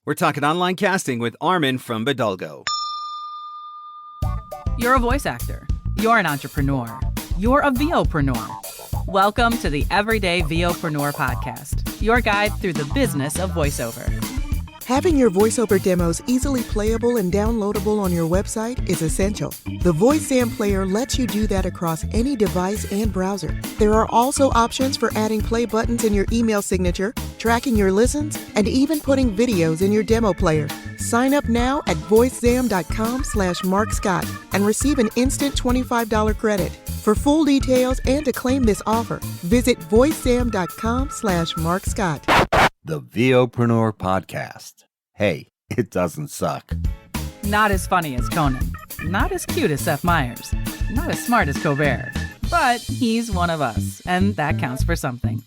We're talking online casting with Armin from Bodalgo. You're a voice actor. You're an entrepreneur. You're a VOpreneur. Welcome to the Everyday VOpreneur podcast, your guide through the business of voiceover. Having your voiceover demos easily playable and downloadable on your website is essential. The VoiceZam player lets you do that across any device and browser. There are also options for adding play buttons in your email signature, tracking your listens, and even putting videos in your demo player. Sign up now at voicezam.com/markscott and receive an instant $25 credit. For full details and to claim this offer, visit voicezam.com/markscott. The VOpreneur podcast. Hey, it doesn't suck. Not as funny as Conan, not as cute as Seth Meyers, not as smart as Colbert, but he's one of us, and that counts for something.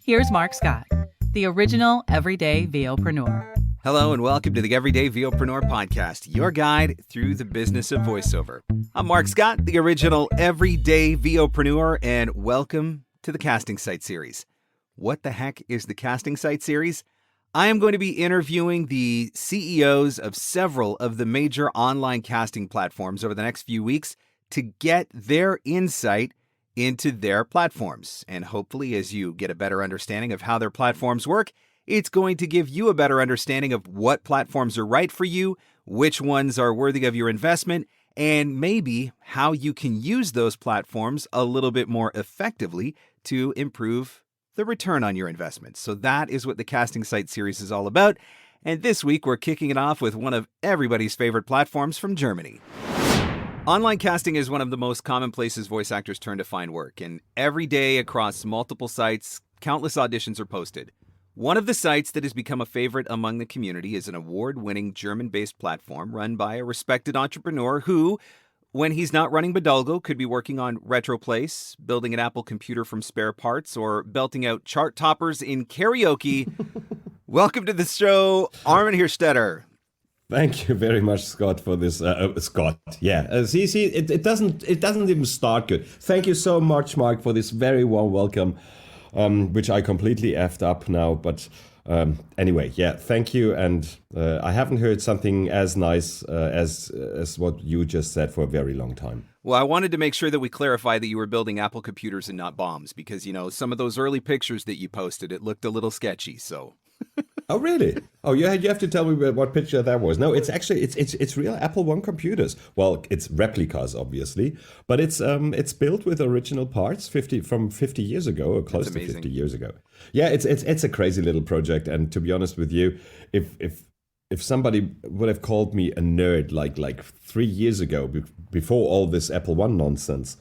Here's Mark Scott, the original Everyday VOpreneur. Hello and welcome to the Everyday VOpreneur podcast, your guide through the business of voiceover. I'm Mark Scott, the original Everyday VOpreneur, and welcome to the Casting Site series. What the heck is the Casting Site series? I am going to be interviewing the CEOs of several of the major online casting platforms over the next few weeks to get their insight into their platforms. And hopefully, as you get a better understanding of how their platforms work, it's going to give you a better understanding of what platforms are right for you, which ones are worthy of your investment, and maybe how you can use those platforms a little bit more effectively to improve the return on your investment. So that is what the Casting Site series is all about. And this week, we're kicking it off with one of everybody's favorite platforms from Germany. Online casting is one of the most common places voice actors turn to find work. And every day across multiple sites, countless auditions are posted. One of the sites that has become a favorite among the community is an award-winning German-based platform run by a respected entrepreneur who, when he's not running Bodalgo, could be working on RetroPlace, building an Apple computer from spare parts, or belting out chart toppers in karaoke. Welcome to the show, Armin Hierstetter. Thank you very much, Scott, for this. Scott, yeah. See, it doesn't even start good. Thank you so much, Mark, for this very warm welcome, which I completely effed up now, but. Anyway, yeah, thank you. And I haven't heard something as nice as what you just said for a very long time. Well, I wanted to make sure that we clarify that you were building Apple computers and not bombs, because, you know, some of those early pictures that you posted, it looked a little sketchy. So. Oh, really? Oh, you have to tell me what picture that was. No, it's actually it's real Apple I computers. Well, it's replicas, obviously, but it's built with original parts from 50 years ago, or close to 50 years ago. Yeah, it's a crazy little project. And to be honest with you, if somebody would have called me a nerd like 3 years ago, before all this Apple I nonsense,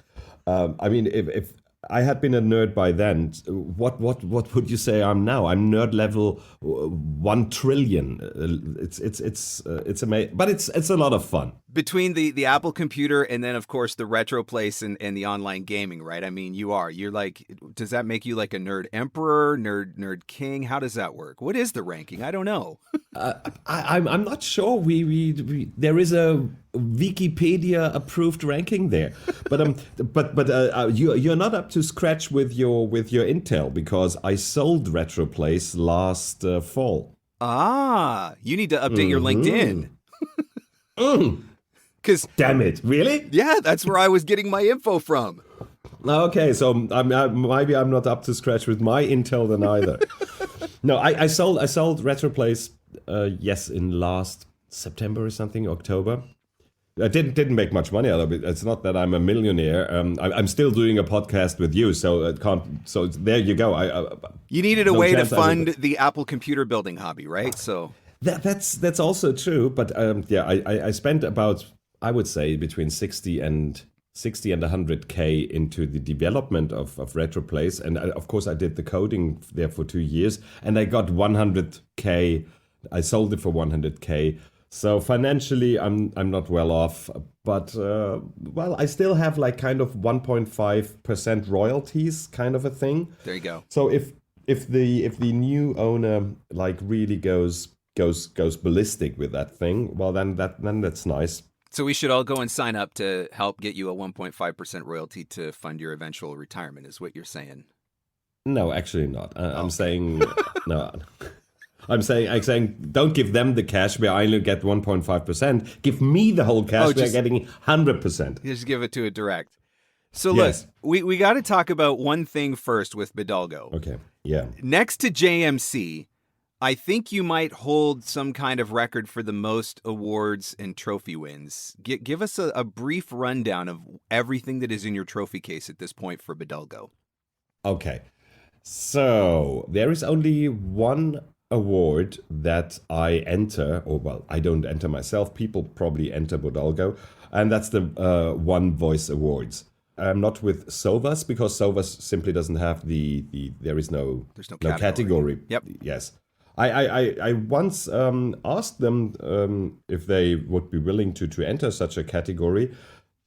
I mean, if I had been a nerd by then, what would you say I'm now? I'm nerd level 1 trillion. It's amazing, but it's a lot of fun. Between the Apple computer and then, of course, the RetroPlace and the online gaming, right? I mean, you're like, does that make you like a nerd emperor, nerd king? How does that work? What is the ranking? I don't know. I'm not sure. We there is a Wikipedia approved ranking there, but you're not up to scratch with your Intel, because I sold RetroPlace last fall. Ah, you need to update your LinkedIn. Because damn it, really? Yeah, that's where I was getting my info from. Okay, so maybe I'm not up to scratch with my Intel then either. No, I sold RetroPlace yes, in last September or something, October. I didn't make much money out of it. It's not that I'm a millionaire. I'm still doing a podcast with you, so it can't. So there you go. You needed a way to fund the Apple computer building hobby, right? So that's also true. But yeah, I spent about, I would say, between 60 and 100K into the development of RetroPlace, and of course I did the coding there for 2 years, and I got 100K. I sold it for 100K. So financially, I'm not well off, but well, I still have like kind of 1.5% royalties, kind of a thing. There you go. So if the new owner like really goes ballistic with that thing, well then that's nice. So we should all go and sign up to help get you a 1.5% royalty to fund your eventual retirement, is what you're saying. No, actually not. I'm saying no. I'm saying, don't give them the cash where I only get 1.5%. Give me the whole cash where I'm getting 100%. Just give it to it direct. So Yes. look, we got to talk about one thing first with bodalgo. Okay, yeah. Next to JMC, I think you might hold some kind of record for the most awards and trophy wins. Give us a brief rundown of everything that is in your trophy case at this point for bodalgo. Okay, so there is only one award that I enter, or well, I don't enter myself. People probably enter bodalgo, and that's the One Voice Awards. I'm not with Sovas because Sovas simply doesn't have there is no category. Yep. Yes. I once asked them if they would be willing to enter such a category,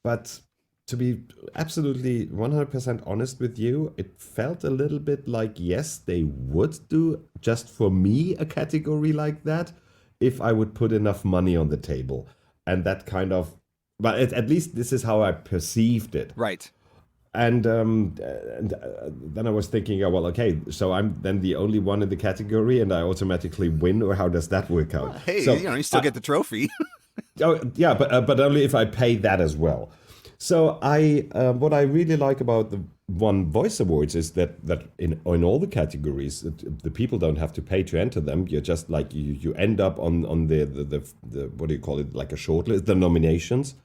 but to be absolutely 100% honest with you, it felt a little bit like, yes, they would do just for me a category like that if I would put enough money on the table. And that kind of, but at least this is how I perceived it. Right. And then I was thinking, oh, well, okay, so I'm then the only one in the category and I automatically win, or how does that work out? Hey, so, you still get the trophy. Oh, yeah, but only if I pay that as well. So what I really like about the One Voice Awards is that in all the categories, the people don't have to pay to enter them. You're just like you end up on the what do you call it, like a shortlist, the nominations.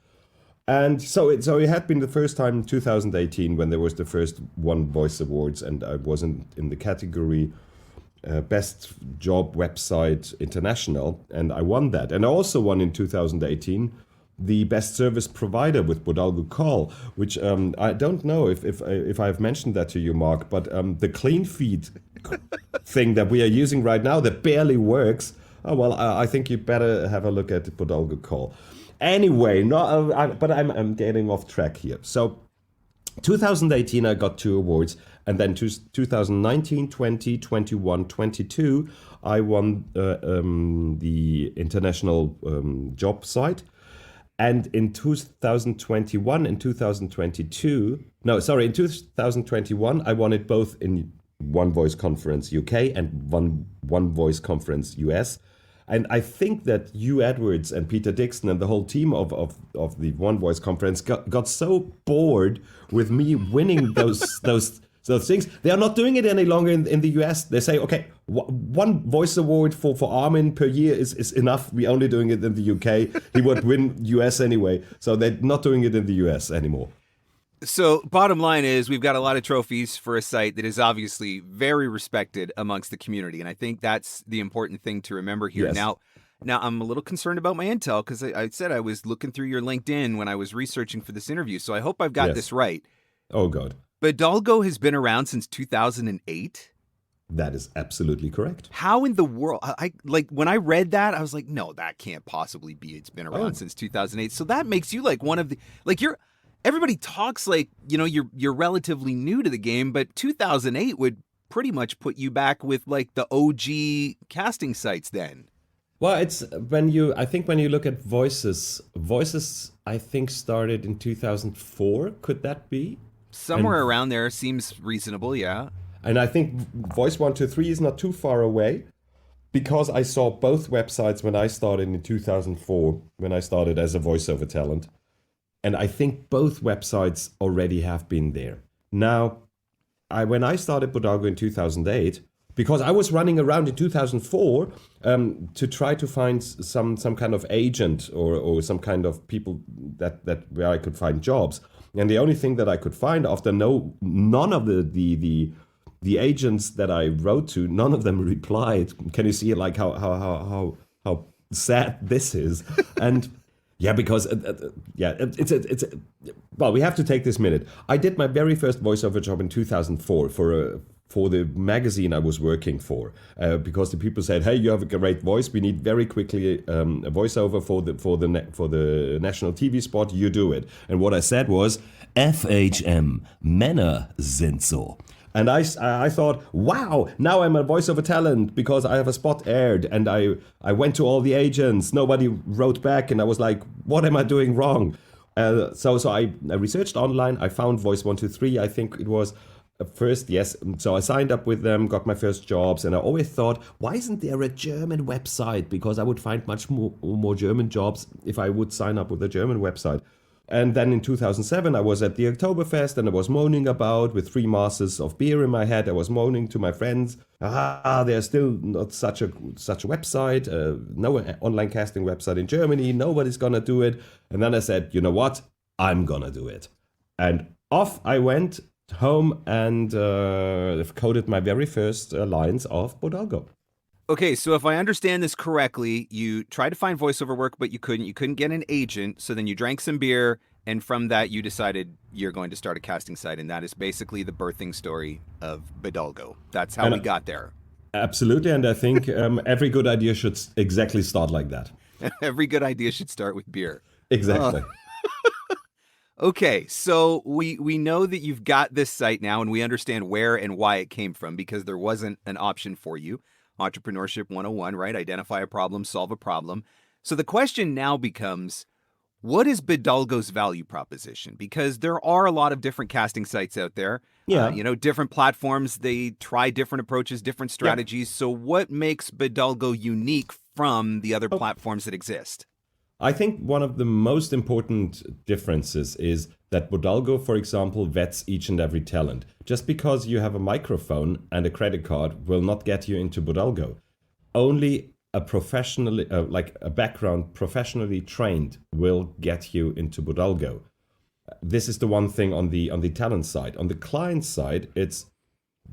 And so it had been the first time in 2018 when there was the first One Voice Awards, and I wasn't in the category Best Job Website International, and I won that. And I also won in 2018 the Best Service Provider with bodalgo Call, which I don't know if I've mentioned that to you, Mark, but the clean feed thing that we are using right now that barely works, oh well, I think you better have a look at bodalgo Call. Anyway, but I'm getting off track here. So 2018, I got 2 awards. And then 2019, 20, 21, 22, I won the International Job Site. And in 2021 and 2022, in 2021, I won it both in One Voice Conference UK and One Voice Conference US. And I think that Hugh Edwards and Peter Dixon and the whole team of the One Voice Conference got so bored with me winning those things. They are not doing it any longer in the US. They say, okay, one voice award for Armin per year is enough. We're only doing it in the UK. He would win US anyway. So they're not doing it in the US anymore. So bottom line is we've got a lot of trophies for a site that is obviously very respected amongst the community. And I think that's the important thing to remember here. Yes. Now I'm a little concerned about my intel because I said I was looking through your LinkedIn when I was researching for this interview. So I hope I've got this right. Oh, God. bodalgo has been around since 2008? That is absolutely correct. How in the world? I like when I read that, I was like, no, that can't possibly be. It's been around since 2008. So that makes you like one of the everybody talks like, you're relatively new to the game, but 2008 would pretty much put you back with like the OG casting sites then. Well, it's when you look at voices, I think started in 2004. Could that be? Somewhere around there seems reasonable, yeah. And I think Voice 123 is not too far away, because I saw both websites when I started in 2004, when I started as a voiceover talent. And I think both websites already have been there. Now, when I started bodalgo in 2008, because I was running around in 2004 to try to find some kind of agent or some kind of people that where I could find jobs. And the only thing that I could find after none of the agents that I wrote to, none of them replied. Can you see like how sad this is? And yeah, because well, we have to take this minute. I did my very first voiceover job in 2004 for the magazine I was working for, because the people said, "Hey, you have a great voice. We need very quickly a voiceover for the national TV spot. You do it." And what I said was, "FHM, Männer sind so." And I thought, wow, now I'm a voiceover talent because I have a spot aired. And I went to all the agents. Nobody wrote back. And I was like, what am I doing wrong? So I researched online. I found Voice 123, I think it was. at first, yes. So I signed up with them, got my first jobs, and I always thought, why isn't there a German website? Because I would find much more German jobs if I would sign up with a German website. And then in 2007, I was at the Oktoberfest and I was moaning about, with 3 masters of beer in my head, I was moaning to my friends, there's still not such a website, no online casting website in Germany, nobody's gonna do it. And then I said, you know what, I'm gonna do it. And off I went home and coded my very first lines of Bodalgo. Okay, so if I understand this correctly, you tried to find voiceover work, but you couldn't get an agent. So then you drank some beer, and from that you decided you're going to start a casting site, and that is basically the birthing story of Bodalgo. That's how we got there. Absolutely, and I think every good idea should exactly start like that. Every good idea should start with beer. Exactly. Okay, so we know that you've got this site now, and we understand where and why it came from, because there wasn't an option for you. Entrepreneurship 101, right? Identify a problem, solve a problem. So the question now becomes, what is Bodalgo's value proposition? Because there are a lot of different casting sites out there. Yeah. Different platforms, they try different approaches, different strategies. Yeah. So what makes Bodalgo unique from the other platforms that exist? I think one of the most important differences is that Bodalgo, for example, vets each and every talent. Just because you have a microphone and a credit card will not get you into Bodalgo. Only a professionally, a background professionally trained will get you into Bodalgo. This is the one thing on the talent side. On the client side, it's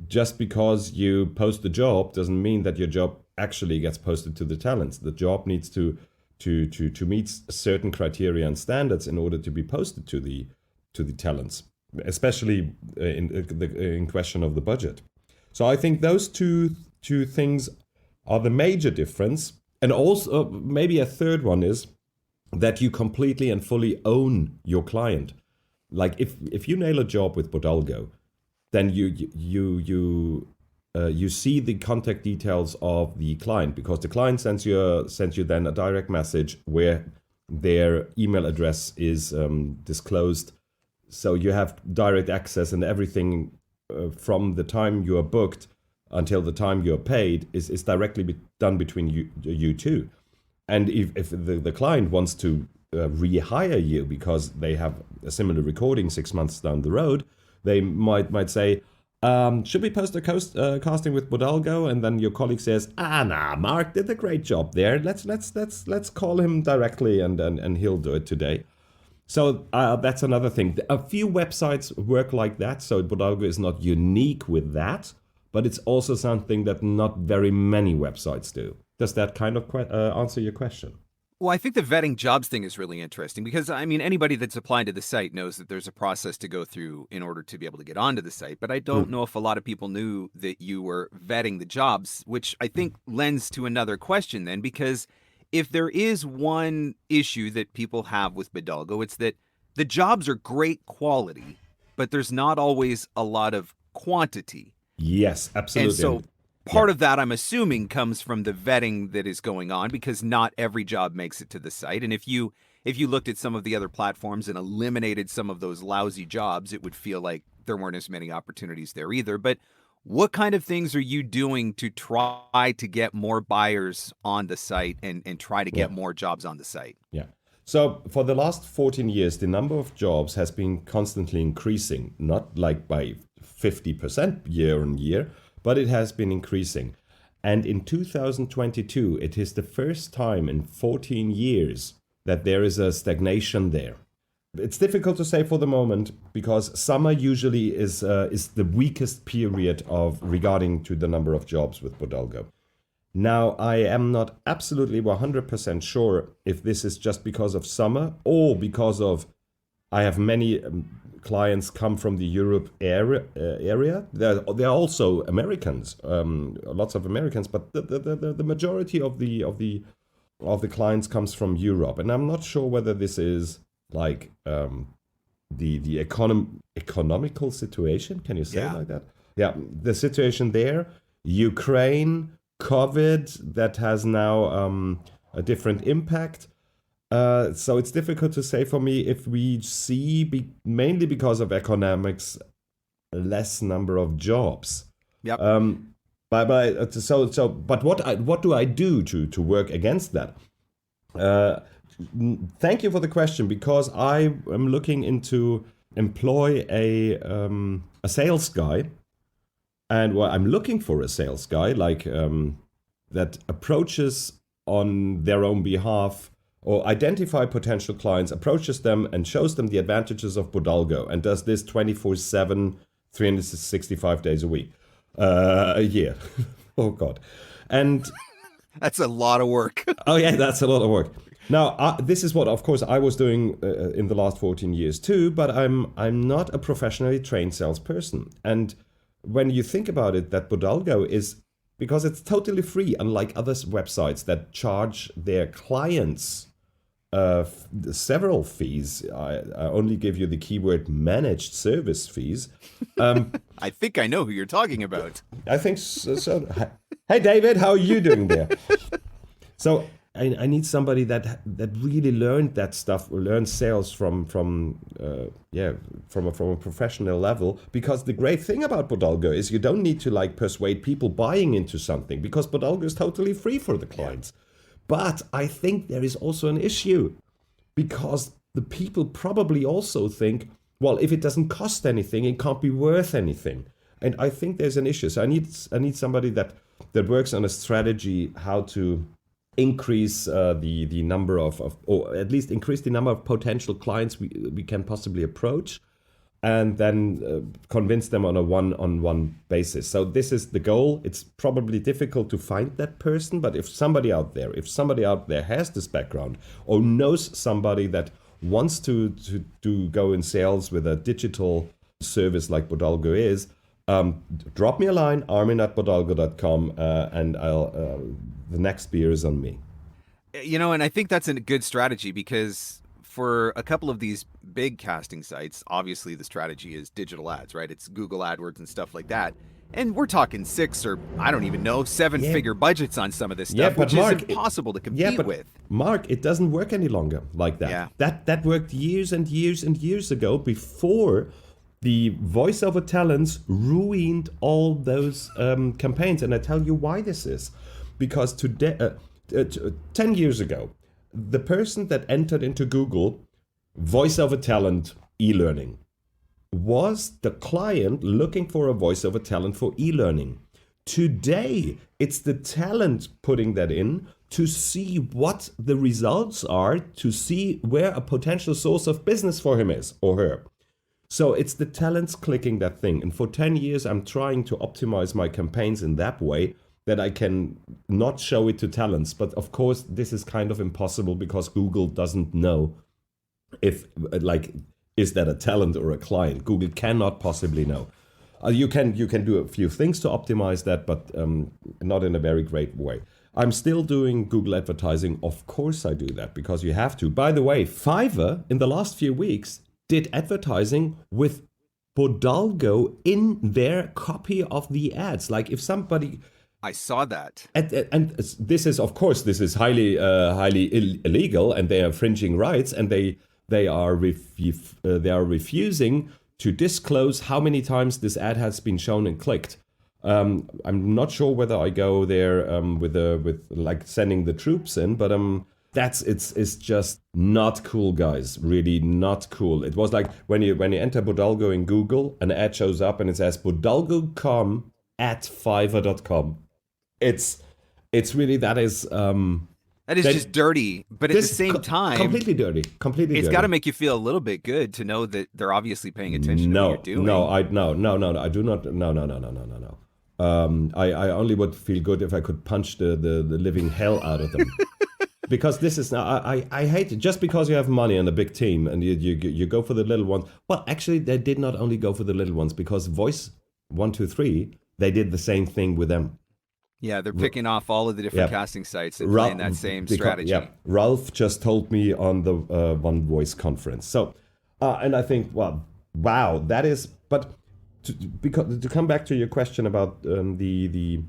just because you post the job doesn't mean that your job actually gets posted to the talents. The job needs to meet certain criteria and standards in order to be posted to the talents, especially in question of the budget. So I think those two things are the major difference. And also maybe a third one is that you completely and fully own your client. Like if you nail a job with Bodalgo, then you see the contact details of the client, because the client sends you then a direct message where their email address is disclosed. So you have direct access, and everything from the time you are booked until the time you are paid is directly done between you two. And if the client wants to rehire you because they have a similar recording 6 months down the road, they might say, should we post a casting with Bodalgo? And then your colleague says, Mark did a great job there. Let's call him directly and he'll do it today. So that's another thing. A few websites work like that. So Bodalgo is not unique with that, but it's also something that not very many websites do. Does that kind of answer your question? Well, I think the vetting jobs thing is really interesting because, I mean, anybody that's applying to the site knows that there's a process to go through in order to be able to get onto the site. But I don't know if a lot of people knew that you were vetting the jobs, which I think lends to another question then, because if there is one issue that people have with Bodalgo, it's that the jobs are great quality, but there's not always a lot of quantity. Yes, absolutely. And so part of that, I'm assuming, comes from the vetting that is going on, because not every job makes it to the site. And if you looked at some of the other platforms and eliminated some of those lousy jobs, it would feel like there weren't as many opportunities there either. But what kind of things are you doing to try to get more buyers on the site and try to get more jobs on the site? Yeah. So for the last 14 years, the number of jobs has been constantly increasing, not like by 50% year on year, but it has been increasing. And in 2022, it is the first time in 14 years that there is a stagnation there. It's difficult to say for the moment, because summer usually is the weakest period regarding to the number of jobs with Bodalgo. Now, I am not absolutely 100% sure if this is just because of summer or because of I have many clients come from the Europe area. There are also Americans, lots of Americans, but the majority of the clients comes from Europe, and I'm not sure whether this is like the economical situation. Can you say it like that? Yeah, the situation there, Ukraine, COVID, that has now a different impact. So it's difficult to say for me if we see, mainly because of economics, less number of jobs. Yep. But what do I do to work against that? Thank you for the question, because I am looking into employ a sales guy, and I'm looking for a sales guy that approaches on their own behalf or identify potential clients, approaches them and shows them the advantages of Bodalgo, and does this 24/7, 365 days a year. Oh God. And that's a lot of work. Oh yeah, that's a lot of work. Now, this is what, of course, I was doing in the last 14 years too, but I'm not a professionally trained salesperson. And when you think about it, that Bodalgo is, because it's totally free, unlike other websites that charge their clients several fees. I only give you the keyword managed service fees. I think I know who you're talking about. I think so. Hey, David, how are you doing there? So I need somebody that really learned that stuff, or learned sales from a professional level. Because the great thing about Bodalgo is you don't need to persuade people buying into something, because Bodalgo is totally free for the clients. But I think there is also an issue, because the people probably also think, well, if it doesn't cost anything, it can't be worth anything. And I think there's an issue. So I need somebody that works on a strategy how to increase the number of, or at least increase the number of potential clients we can possibly approach, and then convince them on a one-on-one basis. So this is the goal. It's probably difficult to find that person, but if somebody out there has this background, or knows somebody that wants to go in sales with a digital service like Bodalgo is, drop me a line, armin@bodalgo.com, and the next beer is on me. And I think that's a good strategy, because for a couple of these big casting sites, obviously the strategy is digital ads, right? It's Google AdWords and stuff like that. And we're talking 6 or I don't even know, 7-figure budgets on some of this stuff, which is impossible to compete with. Mark, it doesn't work any longer like that. Yeah. That worked years and years and years ago, before the voiceover talents ruined all those campaigns. And I tell you why this is. Because today, 10 years ago, the person that entered into Google voiceover talent e-learning was the client looking for a voiceover talent for e-learning. Today, it's the talent putting that in to see what the results are, to see where a potential source of business for him is, or her. So it's the talents clicking that thing. And for 10 years, I'm trying to optimize my campaigns in that way, that I can not show it to talents. But of course, this is kind of impossible, because Google doesn't know if, is that a talent or a client? Google cannot possibly know. You can do a few things to optimize that, but not in a very great way. I'm still doing Google advertising. Of course I do that, because you have to. By the way, Fiverr in the last few weeks did advertising with Bodalgo in their copy of the ads. Like if somebody... I saw that. And this is, of course, highly illegal, and they are infringing rights, and they are refusing to disclose how many times this ad has been shown and clicked. I'm not sure whether I go there with sending the troops in, but it's just not cool, guys. Really not cool. It was like when you enter Bodalgo in Google, an ad shows up and it says bodalgo.com at fiverr.com. It's really, that is just dirty, but at the same time, completely dirty. It's got to make you feel a little bit good to know that they're obviously paying attention to what you're doing. No, I do not. No. I only would feel good if I could punch the living hell out of them. Because this is, I hate it. Just because you have money and a big team and you go for the little ones. Well, actually, they did not only go for the little ones, because Voice 123, they did the same thing with them. Yeah, they're picking off all of the different casting sites and playing that same strategy. Yeah, Ralph just told me on the One Voice conference. So, and I think, wow, that is. But to come back to your question about the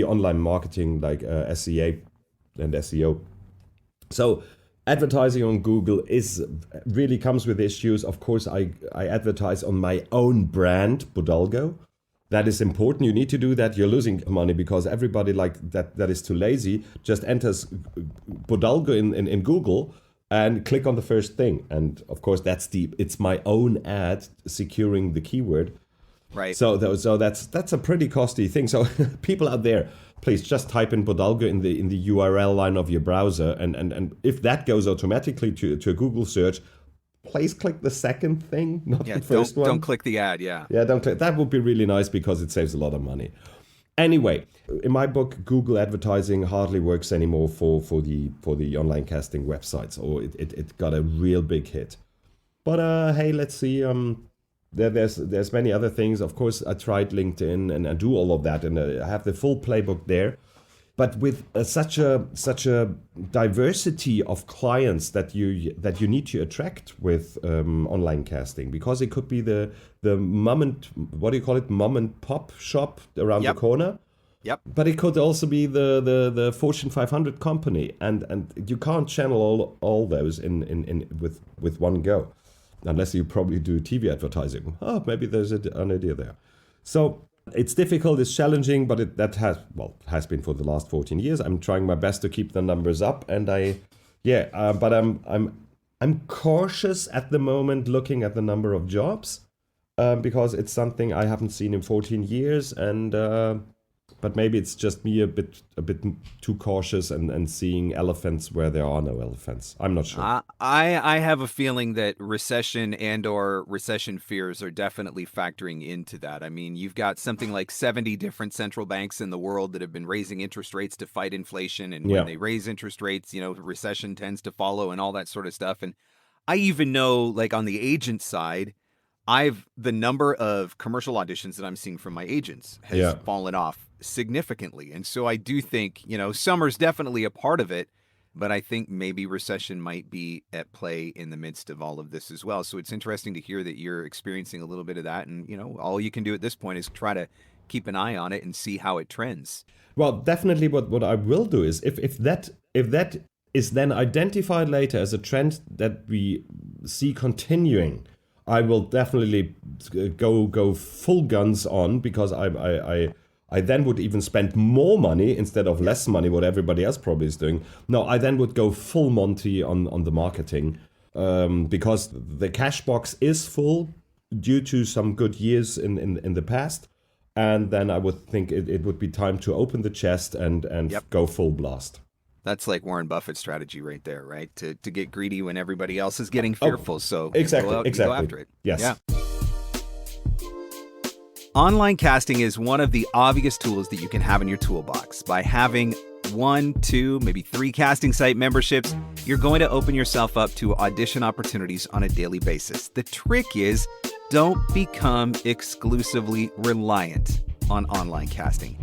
online marketing, like SEA and SEO. So advertising on Google really comes with issues. Of course, I advertise on my own brand, Bodalgo. That is important. You need to do that. You're losing money because everybody like that is too lazy just enters Bodalgo in Google and click on the first thing. And of course, it's my own ad securing the keyword. Right. So that's a pretty costly thing. So people out there, please just type in Bodalgo in the URL line of your browser, and if that goes automatically to a Google search, please click the second thing, not the first one. Don't click the ad. Yeah. Yeah, don't click. That would be really nice because it saves a lot of money. Anyway, in my book, Google advertising hardly works anymore for the online casting websites, or it got a real big hit. But hey, let's see. There's many other things. Of course, I tried LinkedIn and I do all of that, and I have the full playbook there. But with such a diversity of clients that you need to attract with online casting, because it could be the mom and pop shop around the corner. Yep. But it could also be the Fortune 500 company, and you can't channel all those in with one go. Unless you probably do TV advertising. Oh, maybe there's an idea there. So it's difficult, it's challenging, but it has been for the last 14 years. I'm trying my best to keep the numbers up, and but I'm cautious at the moment looking at the number of jobs because it's something I haven't seen in 14 years, and but maybe it's just me a bit too cautious and seeing elephants where there are no elephants. I'm not sure. I have a feeling that recession or recession fears are definitely factoring into that. I mean, you've got something like 70 different central banks in the world that have been raising interest rates to fight inflation. And when they raise interest rates, recession tends to follow and all that sort of stuff. And I even know, like on the agent side, the number of commercial auditions that I'm seeing from my agents has fallen off significantly. And so I do think, summer's definitely a part of it, but I think maybe recession might be at play in the midst of all of this as well. So it's interesting to hear that you're experiencing a little bit of that. And, all you can do at this point is try to keep an eye on it and see how it trends. Well, definitely what I will do is if that is then identified later as a trend that we see continuing, I will definitely go full guns on, because I then would even spend more money instead of less money, what everybody else probably is doing. No, I then would go full Monty on the marketing, because the cash box is full due to some good years in the past. And then I would think it would be time to open the chest and go full blast. That's like Warren Buffett's strategy right there, right? To get greedy when everybody else is getting fearful. So exactly. Go after it. Yes. Yeah. Online casting is one of the obvious tools that you can have in your toolbox. By having 1, 2, maybe 3 casting site memberships, you're going to open yourself up to audition opportunities on a daily basis. The trick is, don't become exclusively reliant on online casting.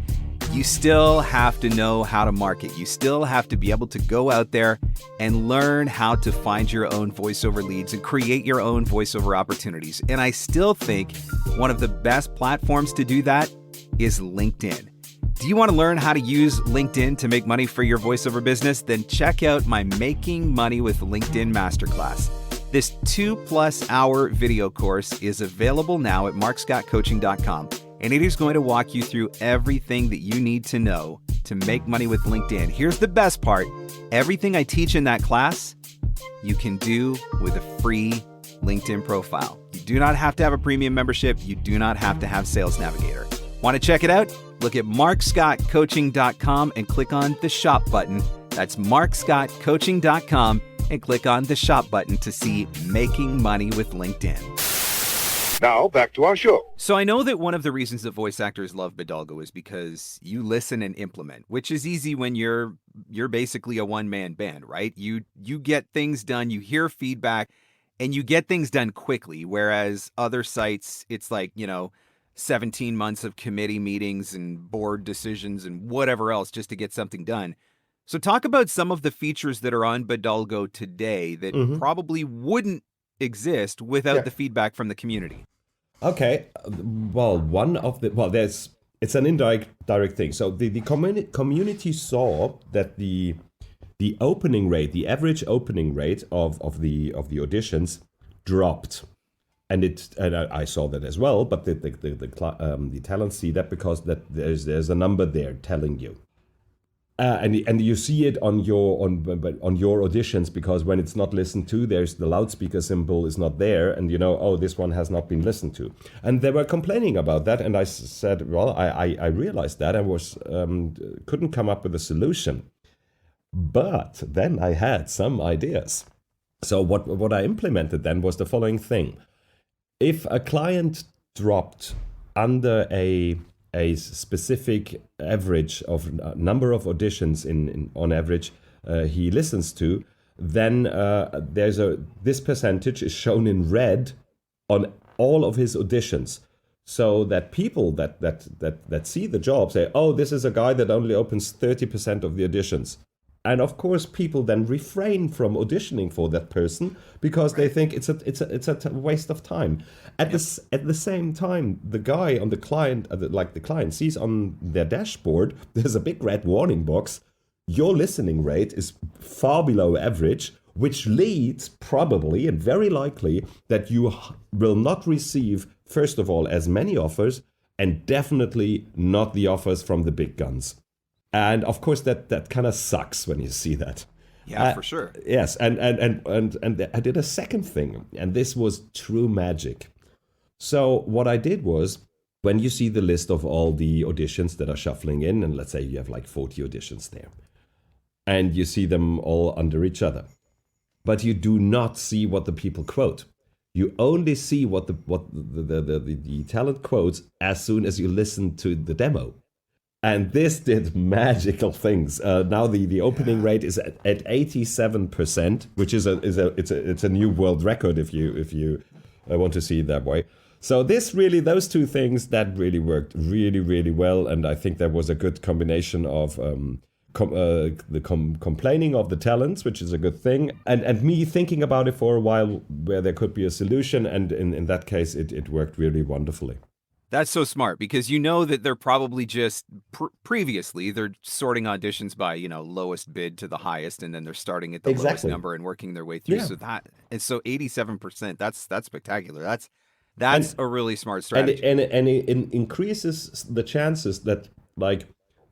You still have to know how to market. You still have to be able to go out there and learn how to find your own voiceover leads and create your own voiceover opportunities. And I still think one of the best platforms to do that is LinkedIn. Do you want to learn how to use LinkedIn to make money for your voiceover business? Then check out my Making Money with LinkedIn Masterclass. This 2+ hour video course is available now at markscottcoaching.com. And it is going to walk you through everything that you need to know to make money with LinkedIn. Here's the best part. Everything I teach in that class, you can do with a free LinkedIn profile. You do not have to have a premium membership. You do not have to have Sales Navigator. Want to check it out? Look at markscottcoaching.com and click on the shop button. That's markscottcoaching.com and click on the shop button to see Making Money with LinkedIn. Now, back to our show. So I know that one of the reasons that voice actors love Bodalgo is because you listen and implement, which is easy when you're basically a one-man band, right? You get things done, you hear feedback, and you get things done quickly, whereas other sites, it's like, 17 months of committee meetings and board decisions and whatever else just to get something done. So talk about some of the features that are on Bodalgo today that probably wouldn't exist without the feedback from the community. Okay, well, it's an indirect direct thing. So the community saw that the the opening rate, the average opening rate of the auditions dropped. And I saw that as well, but the talents see that because that there's a number there telling you, and you see it on your auditions, because when it's not listened to, there's the loudspeaker symbol is not there, and this one has not been listened to, and they were complaining about that, and I said, well, I realized that, and was couldn't come up with a solution, but then I had some ideas. So what I implemented then was the following thing. If a client dropped under a specific average of number of auditions on average he listens to, then this percentage is shown in red on all of his auditions, so that people that see the job say, oh, this is a guy that only opens 30% of the auditions. And of course, people then refrain from auditioning for that person because they think it's a waste of time. At the same time, the guy on the client, the client sees on their dashboard, there's a big red warning box. Your listening rate is far below average, which leads probably and very likely that you will not receive, first of all, as many offers, and definitely not the offers from the big guns. And of course, that kind of sucks when you see that. Yeah, for sure. Yes, and I did a second thing, and this was true magic. So what I did was, when you see the list of all the auditions that are shuffling in, and let's say you have like 40 auditions there, and you see them all under each other, but you do not see what the people quote. You only see what the talent quotes as soon as you listen to the demo. And this did magical things. Now the opening rate is at 87%, which is a new world record if you want to see it that way. So those two things that really worked really, really well, and I think there was a good combination of complaining of the talents, which is a good thing, and me thinking about it for a while where there could be a solution, and in that case it worked really wonderfully. That's so smart, because that they're probably just previously they're sorting auditions by lowest bid to the highest, and then they're starting at the lowest number and working their way through. Yeah. So 87%. That's spectacular. That's a really smart strategy. And it increases the chances that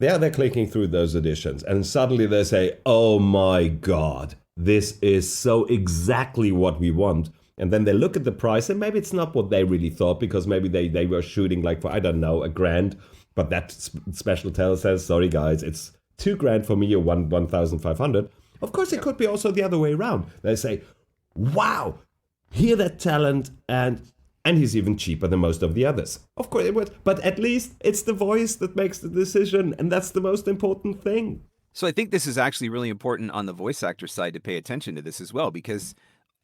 they're clicking through those auditions, and suddenly they say, "Oh my God, this is so exactly what we want." And then they look at the price, and maybe it's not what they really thought, because maybe they were shooting for, I don't know, $1,000. But that special teller says, sorry guys, it's $2,000 for me, or 1,500. Of course, it could be also the other way around. They say, wow, hear that talent, and he's even cheaper than most of the others. Of course it would, but at least it's the voice that makes the decision, and that's the most important thing. So I think this is actually really important on the voice actor side to pay attention to this as well, because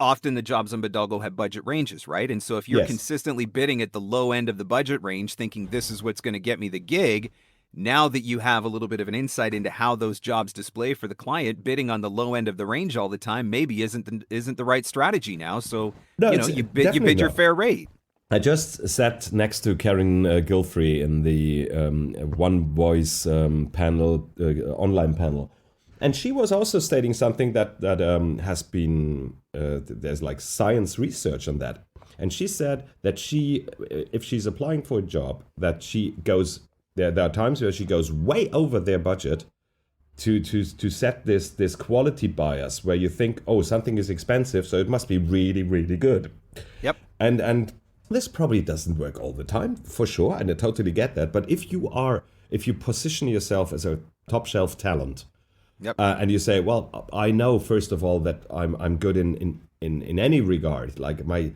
often the jobs on Bodalgo have budget ranges, right? And so if you're consistently bidding at the low end of the budget range, thinking this is what's going to get me the gig, now that you have a little bit of an insight into how those jobs display for the client, bidding on the low end of the range all the time maybe isn't the right strategy now. So you bid your fair rate. I just sat next to Karen Gilfrey in the One Voice panel, online panel. And she was also stating something that has been, there's science research on that. And she said that if she's applying for a job, that she goes, there are times where she goes way over their budget to set this quality bias where you think, oh, something is expensive, so it must be really, really good. Yep. And this probably doesn't work all the time, for sure, and I totally get that. But if you position yourself as a top shelf talent, yep. And you say, well, I know, first of all, that I'm good in any regard. Like my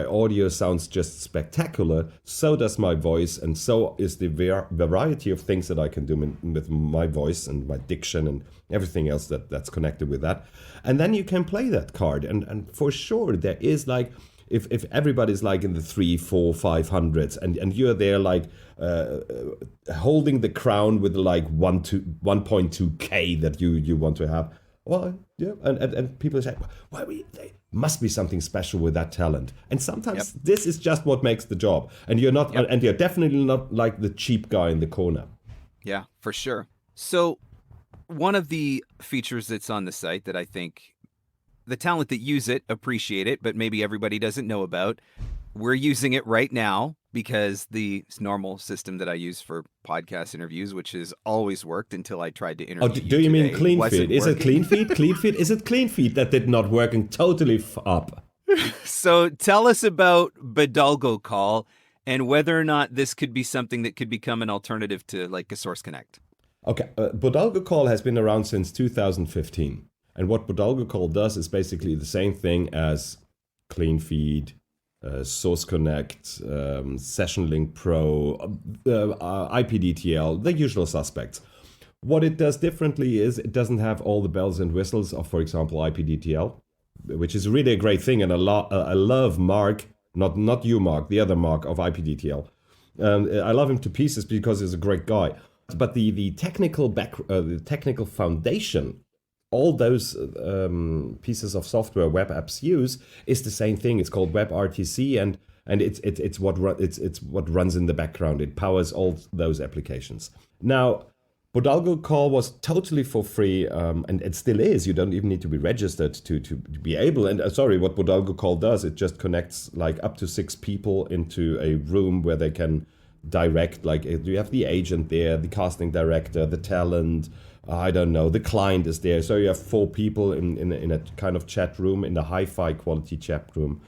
audio sounds just spectacular. So does my voice, and so is the variety of things that I can do with my voice and my diction and everything else that's connected with that. And then you can play that card. And for sure, there is if everybody's in the 300, 400, 500s, and you're there holding the crown with 1.2K that you want to have, well, yeah, and people say, well, there must be something special with that talent, and sometimes this is just what makes the job, and you're not, and you're definitely not the cheap guy in the corner. Yeah, for sure. So one of the features that's on the site that I think the talent that use it appreciate it, but maybe everybody doesn't know about. We're using it right now because the normal system that I use for podcast interviews, which has always worked until I tried to interview do you mean Clean wasn't Feed? Is it working. Clean Feed? Clean Feed? Is it Clean Feed that did not work and totally up? So tell us about bodalgo call and whether or not this could be something that could become an alternative to like a Source Connect. Okay, bodalgo call has been around since 2015. And what bodalgo call does is basically the same thing as Clean Feed, Source Connect, Session Link Pro, IPDTL, the usual suspects. What it does differently is it doesn't have all the bells and whistles of, for example, IPDTL, which is really a great thing. And I love Mark, not you, Mark, the other Mark of IPDTL. I love him to pieces because he's a great guy. But the technical the technical foundation, all those pieces of software web apps use, is the same thing. It's called WebRTC, and it's what runs in the background. It powers all those applications. Now, bodalgo call was totally for free, and it still is. You don't even need to be registered to be able. And what bodalgo call does, it just connects like up to 6 people into a room where they can direct. Like you have the agent there, the casting director, the talent. I don't know. The client is there, so you have 4 people in a kind of chat room, in a hi-fi quality chat room,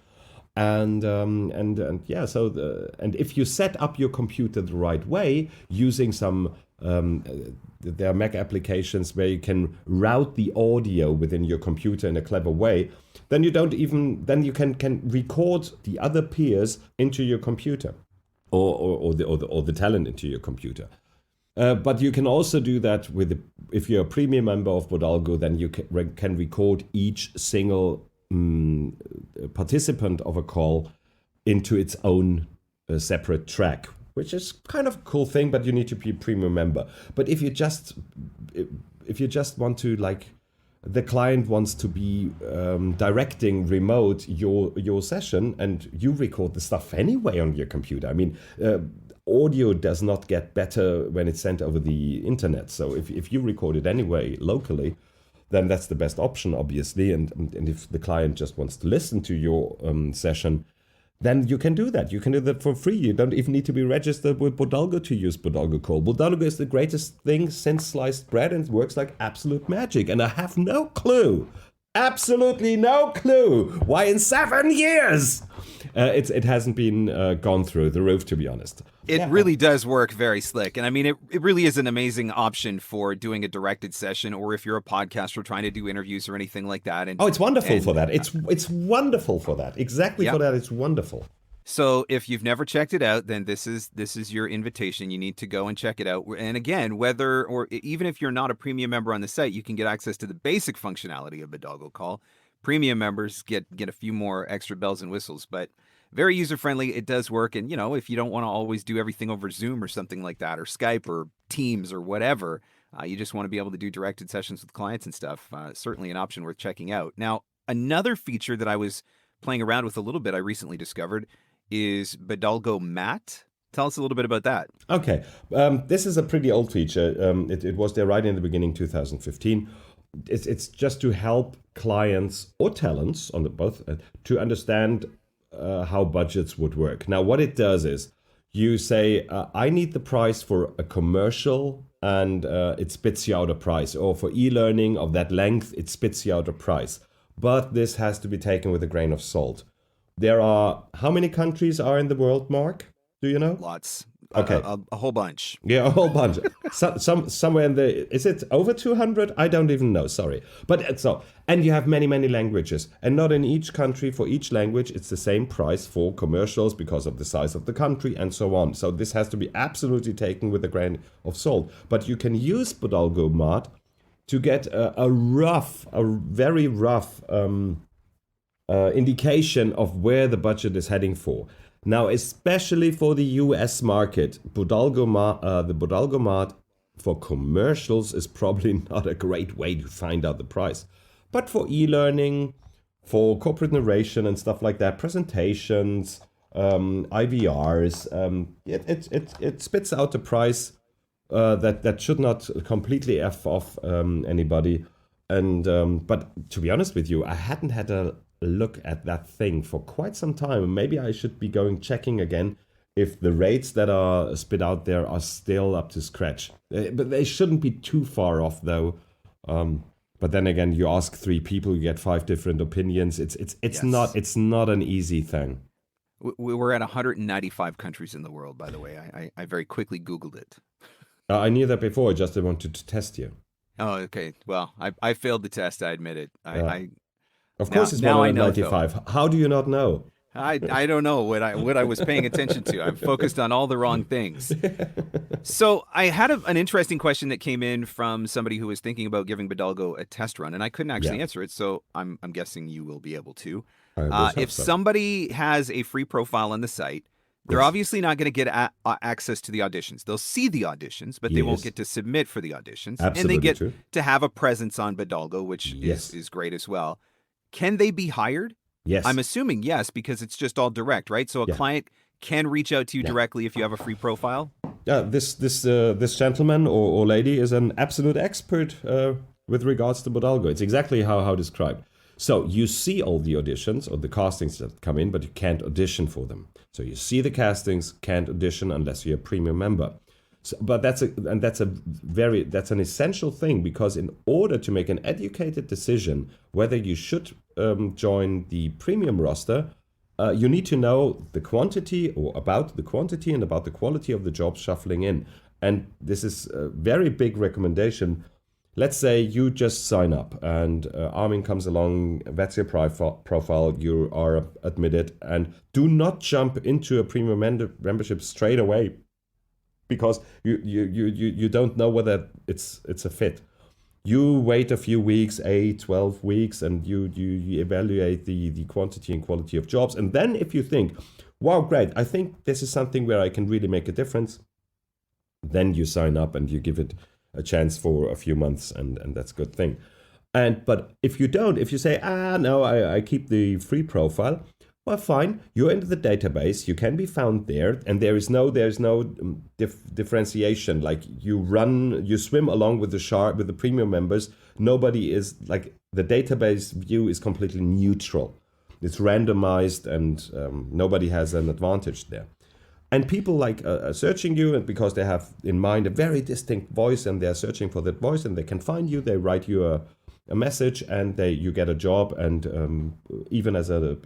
and if you set up your computer the right way using some there are Mac applications where you can route the audio within your computer in a clever way, then you can record the other peers into your computer, or the talent into your computer. But you can also do that if you're a premium member of bodalgo, then you can record each single participant of a call into its own separate track, which is kind of a cool thing, but you need to be a premium member. But if you just want to, like, the client wants to be directing remote your session, and you record the stuff anyway on your computer. I mean, audio does not get better when it's sent over the internet. So if you record it anyway locally, then that's the best option, obviously. And if the client just wants to listen to your session, then you can do that. You can do that for free. You don't even need to be registered with bodalgo to use bodalgo call. Bodalgo is the greatest thing since sliced bread, and it works like absolute magic. And I have no clue, absolutely no clue, why in 7 years it hasn't been gone through the roof, to be honest. It really does work very slick. And I mean, it really is an amazing option for doing a directed session, or if you're a podcaster trying to do interviews or anything like that. And it's wonderful for that. It's wonderful for that. Exactly for that. It's wonderful. So if you've never checked it out, then this is your invitation. You need to go and check it out. And again, even if you're not a premium member on the site, you can get access to the basic functionality of bodalgo call. Premium members get a few more extra bells and whistles, but very user-friendly. It does work. And, if you don't want to always do everything over Zoom or something like that, or Skype or Teams or whatever, you just want to be able to do directed sessions with clients and stuff, certainly an option worth checking out. Now, another feature that I was playing around with a little bit, I recently discovered, is bodalgo Mat. Tell us a little bit about that. Okay. This is a pretty old feature. It was there right in the beginning, 2015. It's just to help clients or talents on both to understand how budgets would work. Now, what it does is you say, I need the price for a commercial, and it spits you out a price. Or for e-learning of that length, it spits you out a price. But this has to be taken with a grain of salt. There are, how many countries are in the world, Mark? Do you know? Lots. Okay. A whole bunch. Yeah, a whole bunch. Somewhere in is it over 200? I don't even know, sorry. But and you have many, many languages. And not in each country, for each language, it's the same price for commercials because of the size of the country and so on. So this has to be absolutely taken with a grain of salt. But you can use bodalgo Mat to get a very rough indication of where the budget is heading for. Now, especially for the US market, the bodalgo Mat for commercials is probably not a great way to find out the price. But for e-learning, for corporate narration and stuff like that, presentations, IVRs, it spits out the price that should not completely F off anybody. And but to be honest with you, I hadn't had a look at that thing for quite some time. Maybe I should be checking again if the rates that are spit out there are still up to scratch. But they shouldn't be too far off, though. But then again, you ask 3 people, you get 5 different opinions. It's Yes. not an easy thing. We're at 195 countries in the world, by the way. I very quickly Googled it. I knew that before. I just wanted to test you. Oh, okay. Well, I failed the test. I admit it. Of course, it's now I know, 195. How do you not know? I don't know what I was paying attention to. I'm focused on all the wrong things. So I had an interesting question that came in from somebody who was thinking about giving Bodalgo a test run, and I couldn't actually answer it. So I'm guessing you will be able to. If somebody has a free profile on the site, they're obviously not going to get access to the auditions. They'll see the auditions, but they won't get to submit for the auditions. Absolutely and they get true. to have a presence on Bodalgo, which is great as well. Can they be hired? Yes. I'm assuming yes, because it's just all direct, right? So a client can reach out to you directly if you have a free profile? Yeah, this gentleman or lady is an absolute expert with regards to Bodalgo. It's exactly how described. So you see all the auditions or the castings that come in, but you can't audition for them. So you see the castings, can't audition unless you're a premium member. So, but that's an essential thing, because in order to make an educated decision whether you should join the premium roster, you need to know the quantity, or about the quantity and about the quality of the jobs shuffling in. And this is a very big recommendation. Let's say you just sign up and Armin comes along, that's your profile, you are admitted, and do not jump into a premium membership straight away, because you don't know whether it's a fit. You wait a few weeks, 8, 12 weeks, and you evaluate the quantity and quality of jobs. And then if you think, wow, great, I think this is something where I can really make a difference, then you sign up and you give it a chance for a few months, and that's a good thing. But if you don't, if you say, no, I keep the free profile, well, fine, you're into the database, you can be found there, and there's no differentiation. Like you swim along with the shark, with the premium members. Nobody is, like, the database view is completely neutral. It's randomized, and nobody has an advantage there. And people are searching you, and because they have in mind a very distinct voice, and they're searching for that voice, and they can find you. They write you a message, and you get a job, and even as a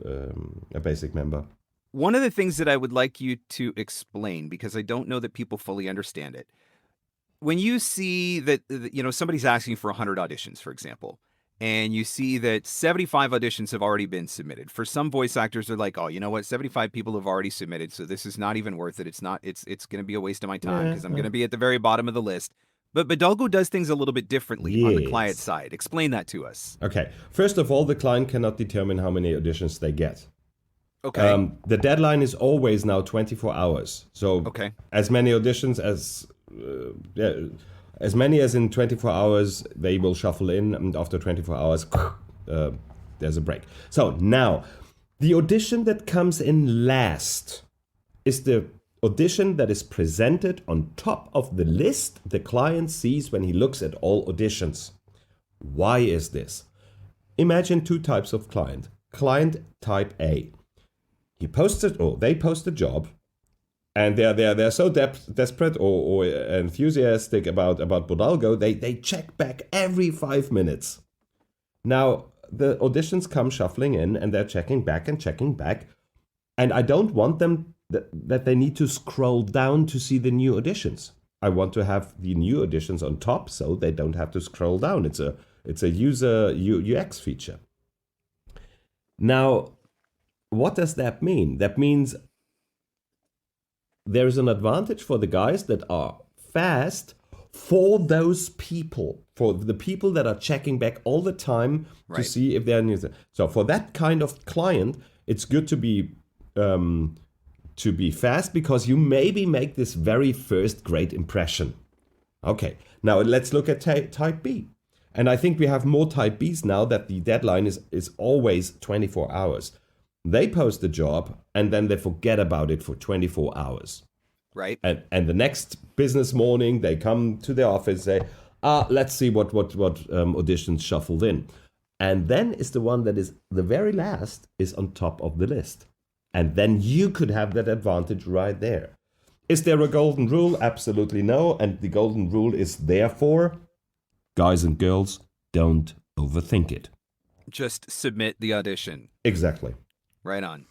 basic member. One of the things that I would like you to explain, because I don't know that people fully understand it, when you see that somebody's asking for 100 auditions, for example, and you see that 75 auditions have already been submitted. For some voice actors, they're like, oh, you know what? 75 people have already submitted, so this is not even worth it. It's going to be a waste of my time, because I'm going to be at the very bottom of the list. But Bodalgo does things a little bit differently on the client side. Explain that to us. Okay. First of all, the client cannot determine how many auditions they get. Okay. The deadline is always now 24 hours. So as many auditions as many as in 24 hours, they will shuffle in, and after 24 hours, there's a break. So now, the audition that comes in last is the audition that is presented on top of the list the client sees when he looks at all auditions. Why is this? Imagine 2 types of client. Client type A. They post a job, and they're so desperate or enthusiastic about Bodalgo, they check back every 5 minutes. Now, the auditions come shuffling in, and they're checking back, and I don't want them that they need to scroll down to see the new auditions. I want to have the new auditions on top, so they don't have to scroll down. It's a user UX feature. Now, what does that mean? That means there is an advantage for the guys that are fast, for those people, for the people that are checking back all the time to see if they're new. So for that kind of client, it's good to be fast, because you maybe make this very first great impression. Okay, now let's look at type B. And I think we have more type Bs now, that the deadline is always 24 hours. They post the job, and then they forget about it for 24 hours. Right. And the next business morning, they come to the office and say, let's see what auditions shuffled in. And then is the one that is the very last is on top of the list. And then you could have that advantage right there. Is there a golden rule? Absolutely no. And the golden rule is therefore, guys and girls, don't overthink it. Just submit the audition. Exactly. Right on.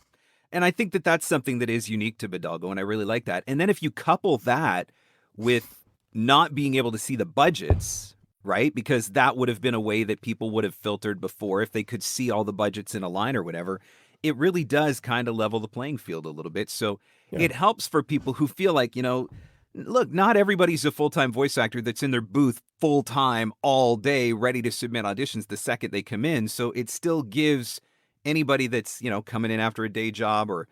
And I think that that's something that is unique to Bodalgo, and I really like that. And then if you couple that with not being able to see the budgets, right? Because that would have been a way that people would have filtered before if they could see all the budgets in a line or whatever. It really does kind of level the playing field a little bit. So it helps for people who feel like, look, not everybody's a full-time voice actor that's in their booth full-time all day ready to submit auditions the second they come in. So it still gives anybody that's, coming in after a day job or,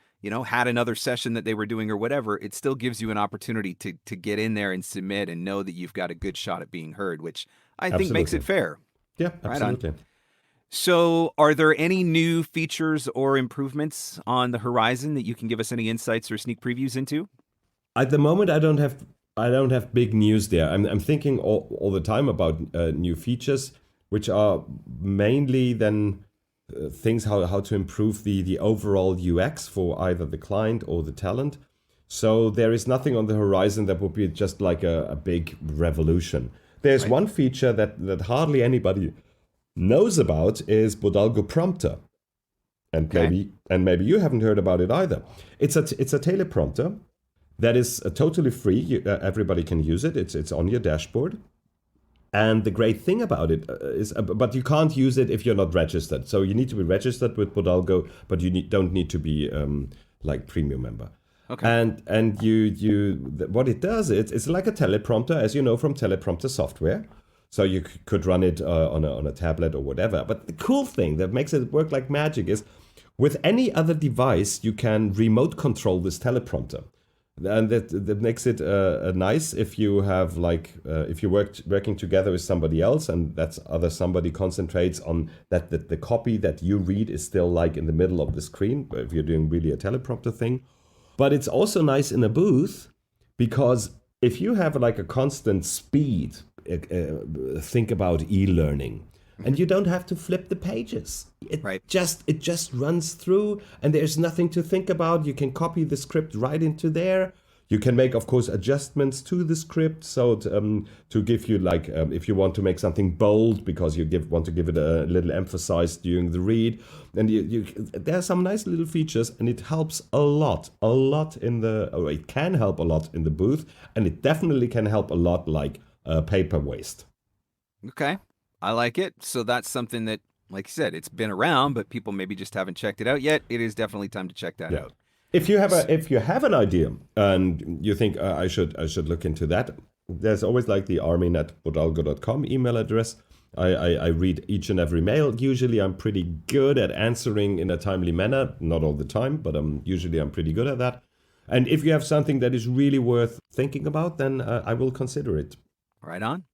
had another session that they were doing or whatever, it still gives you an opportunity to get in there and submit and know that you've got a good shot at being heard, which I think makes it fair. Yeah, absolutely. Right on. So are there any new features or improvements on the horizon that you can give us any insights or sneak previews into? At the moment, I don't have big news there. I'm thinking all the time about new features, which are mainly then things how to improve the overall UX for either the client or the talent. So there is nothing on the horizon that would be just like a big revolution. There's one feature that hardly anybody knows about is Bodalgo Prompter. And maybe you haven't heard about it either. It's a teleprompter that is totally free. Everybody can use it. It's on your dashboard. And the great thing about it is, but you can't use it if you're not registered. So you need to be registered with Bodalgo, but you don't need to be like premium member. Okay. And you what it does, it's like a teleprompter, as you know from teleprompter software. So you could run it on a tablet or whatever. But the cool thing that makes it work like magic is, with any other device, you can remote control this teleprompter. And that makes it nice if you have if you're working together with somebody else and that other somebody concentrates on that the copy that you read is still like in the middle of the screen, if you're doing really a teleprompter thing. But it's also nice in a booth because if you have like a constant speed, think about e-learning. And you don't have to flip the pages. It just runs through and there's nothing to think about. You can copy the script right into there. You can make, of course, adjustments to the script. So to give you if you want to make something bold because you want to give it a little emphasis during the read. And there are some nice little features and it helps a lot it can help a lot in the booth. And it definitely can help a lot paper waste. Okay. I like it. So that's something that, like you said, it's been around, but people maybe just haven't checked it out yet. It is definitely time to check that out. If you have an idea and you think I should look into that, there's always the armin@bodalgo.com email address. I read each and every mail. Usually I'm pretty good at answering in a timely manner. Not all the time, but usually I'm pretty good at that. And if you have something that is really worth thinking about, then I will consider it. Right on.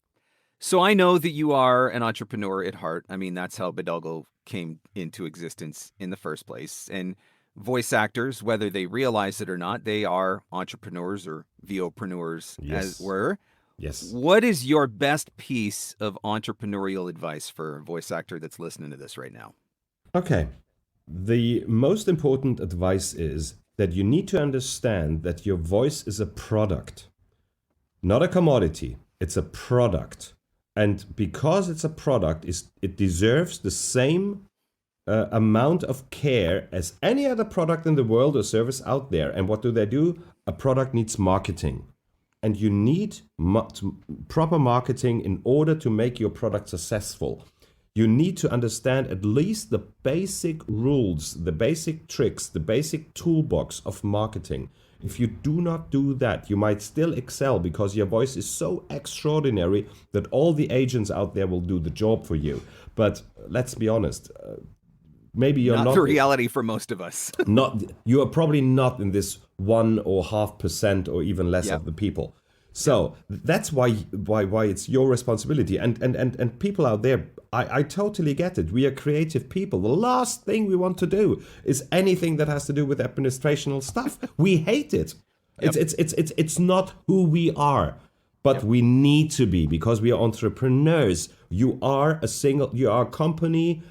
So I know that you are an entrepreneur at heart. I mean, that's how Bodalgo came into existence in the first place. And voice actors, whether they realize it or not, they are entrepreneurs or VOpreneurs, as it were. Yes. What is your best piece of entrepreneurial advice for a voice actor that's listening to this right now? Okay. The most important advice is that you need to understand that your voice is a product, not a commodity. It's a product. And because it's a product, it deserves the same amount of care as any other product in the world or service out there. And what do? A product needs marketing. And you need proper marketing in order to make your product successful. You need to understand at least the basic rules, the basic tricks, the basic toolbox of marketing. If you do not do that, you might still excel because your voice is so extraordinary that all the agents out there will do the job for you. But let's be honest, maybe you're not the reality for most of us. You are probably not in this 1 or 0.5% or even less of the people. So that's why it's your responsibility. And people out there, I totally get it. We are creative people. The last thing we want to do is anything that has to do with administrational stuff. We hate it. It's not who we are, but we need to be, because we are entrepreneurs. You are a company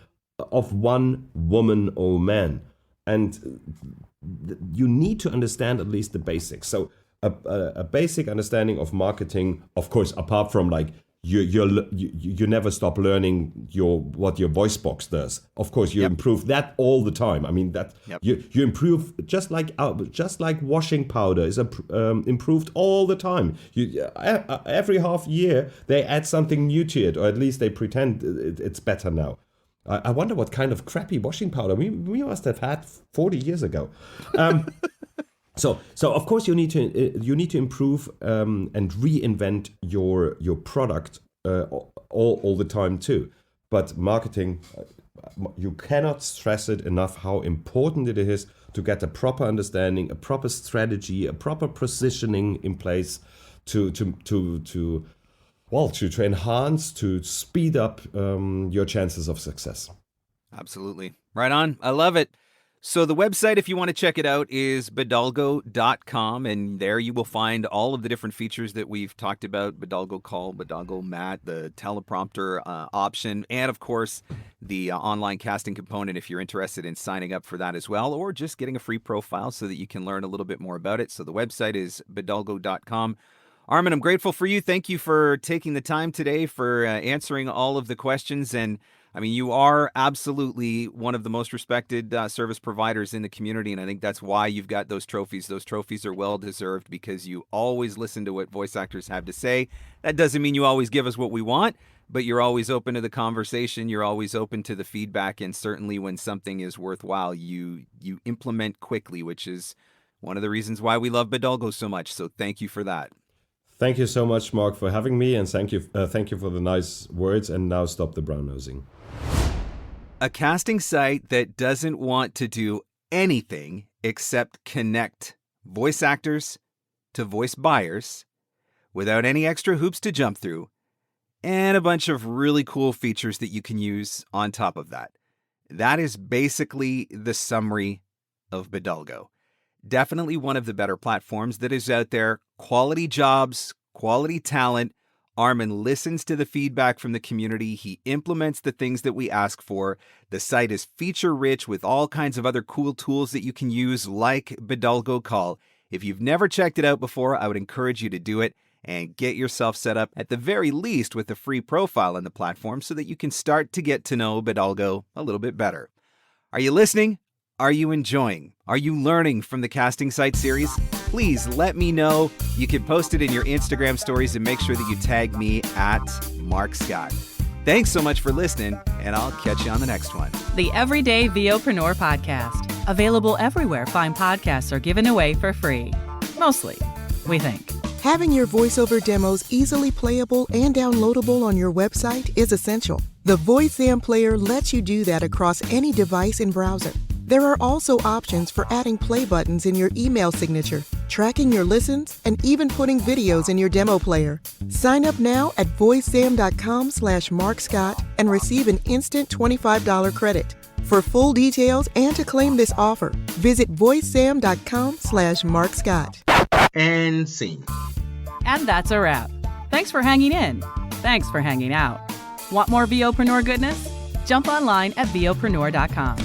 of one woman or man, and you need to understand at least the basics. So a basic understanding of marketing, of course, apart from like you never stop learning what your voice box does. Of course, you improve that all the time. I mean that you improve just like washing powder is improved all the time. Every half year they add something new to it, or at least they pretend it's better now. I wonder what kind of crappy washing powder we must have had 40 years ago. So of course you need to improve and reinvent your product all the time too. But marketing, you cannot stress it enough how important it is to get a proper understanding, a proper strategy, a proper positioning in place to enhance, to speed up your chances of success. Absolutely. Right on. I love it. So the website, if you want to check it out, is bodalgo.com, and there you will find all of the different features that we've talked about: Bodalgo Call, Bodalgo Mat, the teleprompter option, and of course the online casting component if you're interested in signing up for that as well, or just getting a free profile so that you can learn a little bit more about it. So the website is bodalgo.com. Armin, I'm grateful for you. Thank you for taking the time today, for answering all of the questions. And I mean, you are absolutely one of the most respected service providers in the community, and I think that's why you've got those trophies. Those trophies are well-deserved because you always listen to what voice actors have to say. That doesn't mean you always give us what we want, but you're always open to the conversation. You're always open to the feedback, and certainly when something is worthwhile, you implement quickly, which is one of the reasons why we love Bodalgo so much. So thank you for that. Thank you so much, Mark, for having me, and thank you for the nice words. And now stop the brown nosing. A casting site that doesn't want to do anything except connect voice actors to voice buyers without any extra hoops to jump through, and a bunch of really cool features that you can use on top of that. That is basically the summary of Bodalgo. Definitely one of the better platforms that is out there. Quality jobs, quality talent. Armin listens to the feedback from the community. He implements the things that we ask for. The site is feature-rich with all kinds of other cool tools that you can use, like Bodalgo Call. If you've never checked it out before, I would encourage you to do it and get yourself set up, at the very least, with a free profile on the platform so that you can start to get to know Bodalgo a little bit better. Are you listening? Are you enjoying? Are you learning from the Casting Site series? Please let me know. You can post it in your Instagram stories and make sure that you tag me at Mark Scott. Thanks so much for listening, and I'll catch you on the next one. The Everyday VOpreneur Podcast. Available everywhere fine podcasts are given away for free. Mostly, we think. Having your voiceover demos easily playable and downloadable on your website is essential. The VoiceAm player lets you do that across any device and browser. There are also options for adding play buttons in your email signature, tracking your listens, and even putting videos in your demo player. Sign up now at voicesam.com/MarkScott and receive an instant $25 credit. For full details and to claim this offer, visit voicesam.com/MarkScott. And scene. And that's a wrap. Thanks for hanging in. Thanks for hanging out. Want more VOpreneur goodness? Jump online at VOpreneur.com.